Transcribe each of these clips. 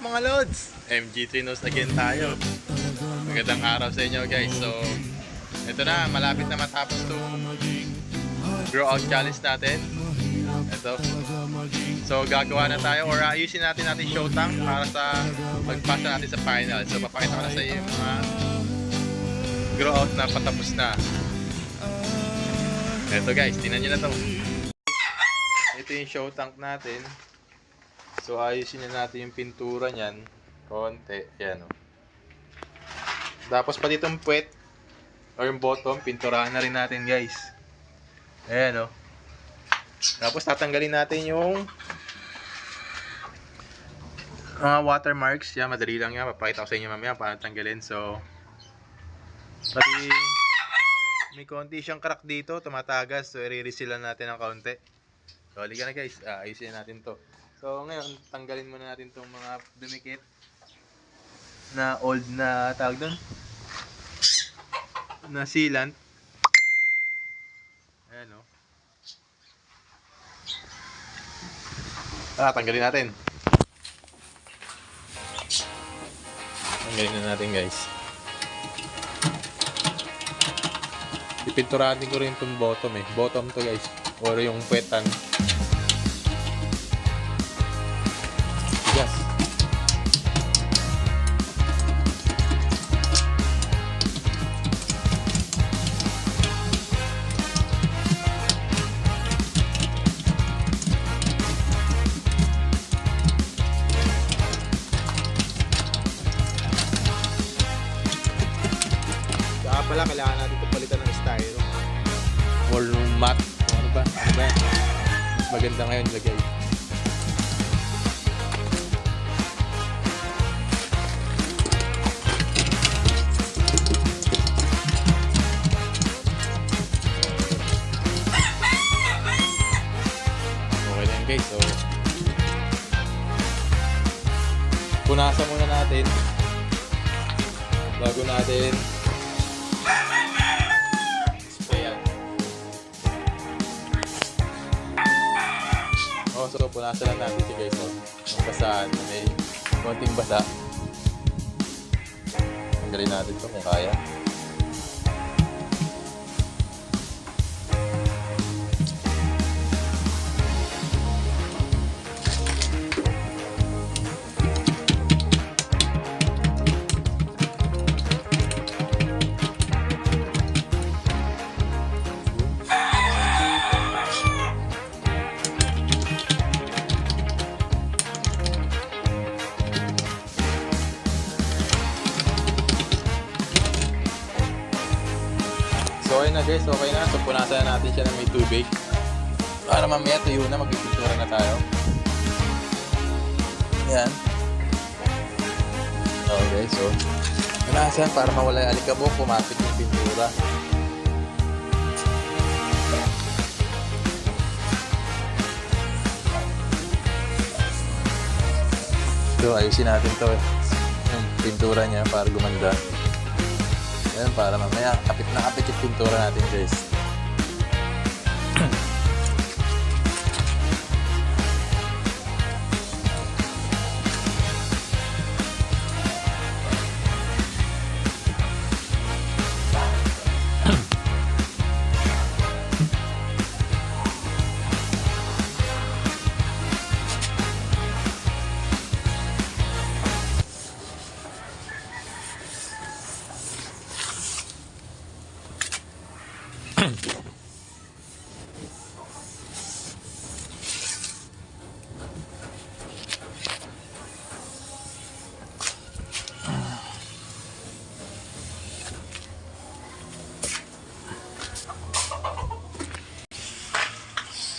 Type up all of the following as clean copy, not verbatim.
mga lods? MG3 News again tayo. Magandang araw sa inyo guys. So, ito na, malapit na matapos itong grow out challenge natin. Ito. So, gagawa na tayo or ayusin natin show tank para sa pagpasa natin sa final. So, papakita ko na sa iyo yung mga grow out na patapos na. Ito guys, tingnan nyo na to. Ito yung show tank natin. So ayusin na natin yung pintura niyan konti, ayan o. Tapos pati itong puwet or yung bottom, pinturahan na rin natin guys. Ayan o. Tapos tatanggalin natin yung mga watermarks. Yan, madali lang yan. Papakita ko sa inyo mamaya paano tanggalin. So pati may konti siyang crack dito, tumatagas. So i-resealan natin ng konti. So halika na guys, ayusin natin to. So ngayon, tanggalin muna natin itong mga dumikit na old na tawag doon na sealant. Ayan o. Tanggalin natin. Tanggalin na natin guys. Ipinturahan din ko rin itong bottom eh. Bottom to guys. Or yung puwetan. Yes. Saka pala kailangan natin itong palitan ng styro or matte. Ano ba? Ano ba? Mas maganda ngayon lagay. Okay, so punasan muna natin bago natin sprayan. So punasan lang natin siya guys. Basahan, may konting basa. Tanggalin natin ito kung kaya. So okay na guys, okay na. So punasan na natin siya ng may tubig. Para mamaya tuyo na, magpipintura na tayo. Ayan. Okay, so punasan para mawala yung alikabok, pumasok yung pintura. So ayusin natin to yung pintura niya para gumanda. Ayan, para mamaya kapit na kapit yung pintura natin guys.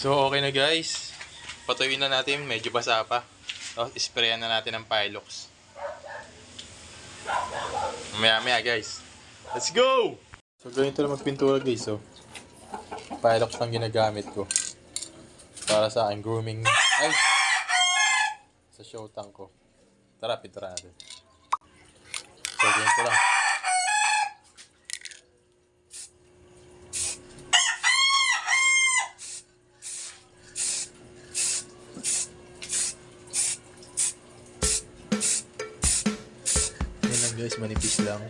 So okay na guys, patuyuin na natin, medyo basa pa. Tapos isprayan na natin ng Pilox. Maya guys, let's go! So ganito lang magpintura guys. So Pilox lang ginagamit ko para sa aking grooming sa show tank ko. Tara, pintura natin. So ganito lang. guys, manipis lang.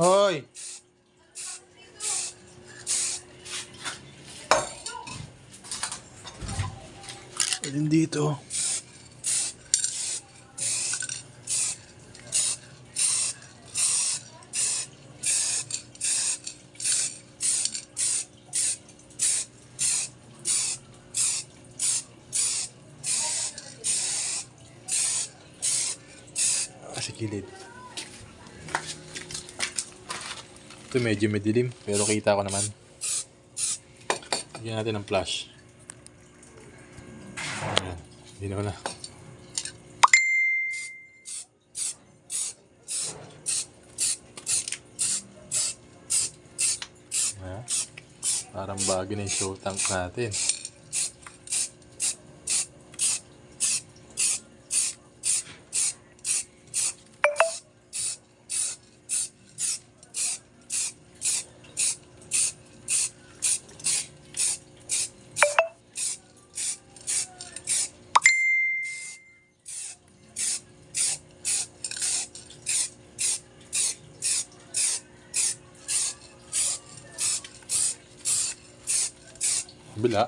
Hoy! Alin dito? Sa gilid. Ito medyo madilim, pero kita ko naman. Lagyan natin ng flash. Ayan, hindi na ko na. Ayan. Parang bagay na yung show tank natin. Bila.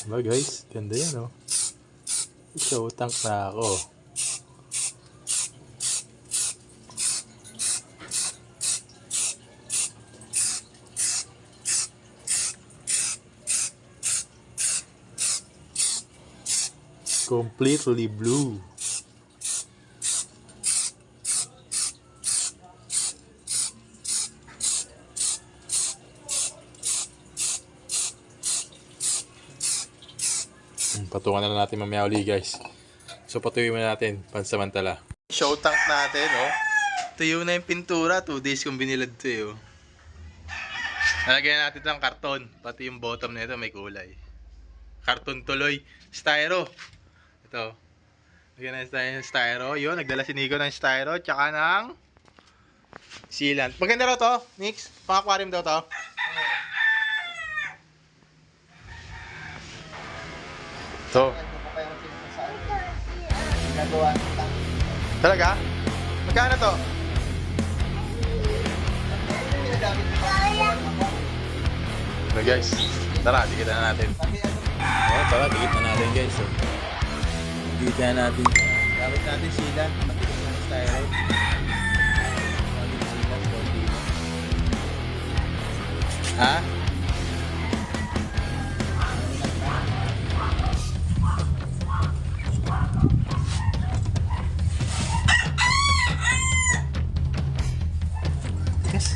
Diba guys? Ganda yan oh. Show tank na ako. Completely blue. Patungan na lang natin mamaya uli guys. So patuloy muna natin pansamantala. Show tank natin oh. Tuyo na yung pintura. 2 days kong binilad to eh oh. Nalagyan natin ng karton. Pati yung bottom na ito may kulay. Karton tuloy. Styro. Ito. Lagyan na tayo ng styro. Yun, nagdala si Nico ng styro. Tsaka ng sealant. Maganda raw to, Nix. Pang-aquarium daw to. Ito. Talaga? Magkano to? So guys, tara, dikit na natin. Oh, tara, dikit na natin guys. So, dikit na natin. Gamit natin sealant. Matigas na styro. Ha? Tigas.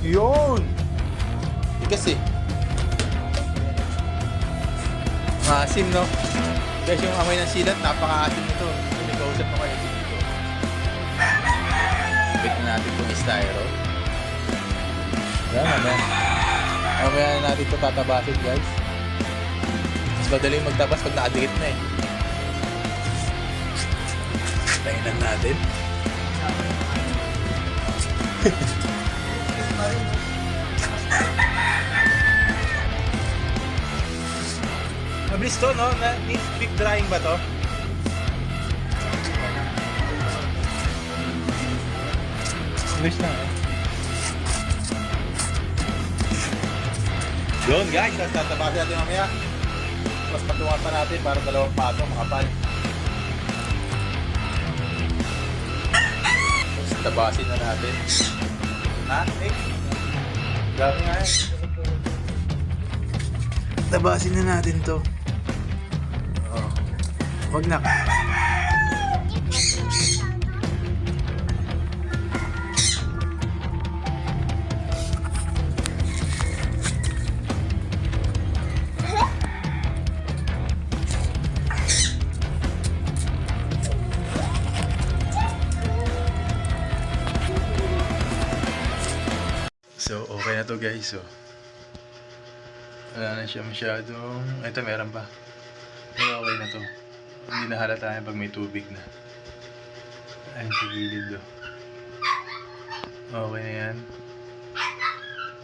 Yun! Tigas eh. Maasim no? Guys, yung amoy ng sealant, napaka-asim nito. May kausap pa kayo dito. styro. Yan, mamaya na natin ito tatabasin, guys. Mas madaling magtabas pag nakadikit na eh. Tayinan natin. Mabilis to, no? Needs quick drying ba to? Mabilis na eh. Yun guys, tapos tatabasin natin mamaya. Tapos patungan pa natin para dalawang pato makapal. Tapos tabasin na natin. Ha? Eh? Grabe nga yan. Tabasin na natin to. Oh. Wag na. So, okay na to guys. So, wala na siya masyadong... Ito, meron pa. Pero okay na to. Hindi na halata yan pag may tubig na. Ayun sa gilid do. Okay na yan.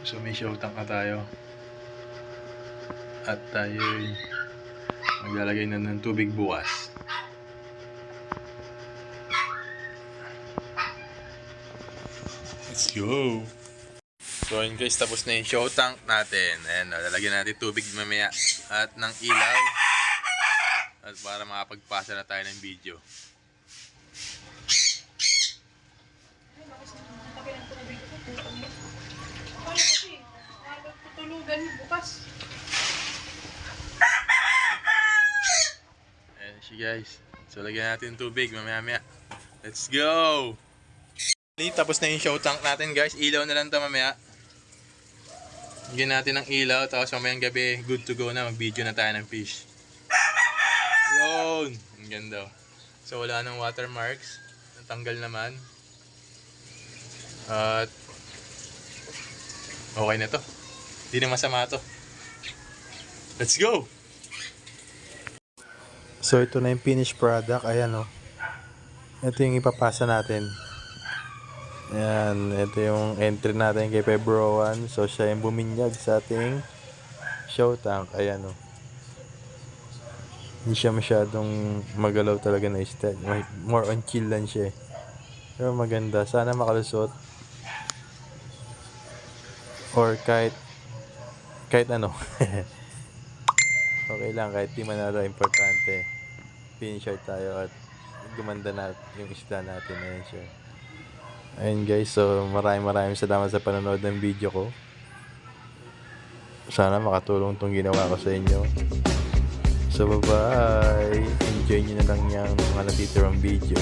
So, may show tank na tayo. At tayo maglalagay na ng tubig bukas. Let's go! So yun guys, tapos na yung show tank natin. Ayan, lalagyan natin tubig mamaya at ng ilaw. At para makapagpasa na tayo ng video. Ayan siya guys. So lagyan natin tubig mamaya. Let's go! Tapos na yung show tank natin guys. Ilaw na lang ito mamaya. Lagyan natin ng ilaw, tapos mamayang gabi, good to go na, mag-video na tayo ng fish. Yun! Ang ganda. So wala nang watermarks, natanggal naman. At okay na to. Hindi na masama to. Let's go! So ito na yung finished product, ayan o. Ito yung ipapasa natin. Ayan, ito yung entry natin kay Febro 1. So, siya yung buminyag sa ating show tank. Ayan o. Hindi siya masyadong magalaw talaga na isda. More on chill lang siya eh. Pero maganda. Sana makalusot. Or kahit ano. Okay lang, kahit di manalo, importante. Finisher tayo at gumanda na yung isda natin. Ayan siya. Ayun guys, so maraming salamat sa panonood ng video ko. Sana makatulong tong ginawa ko sa inyo. So bye bye. Enjoy nyo na lang yung mga natitirang video.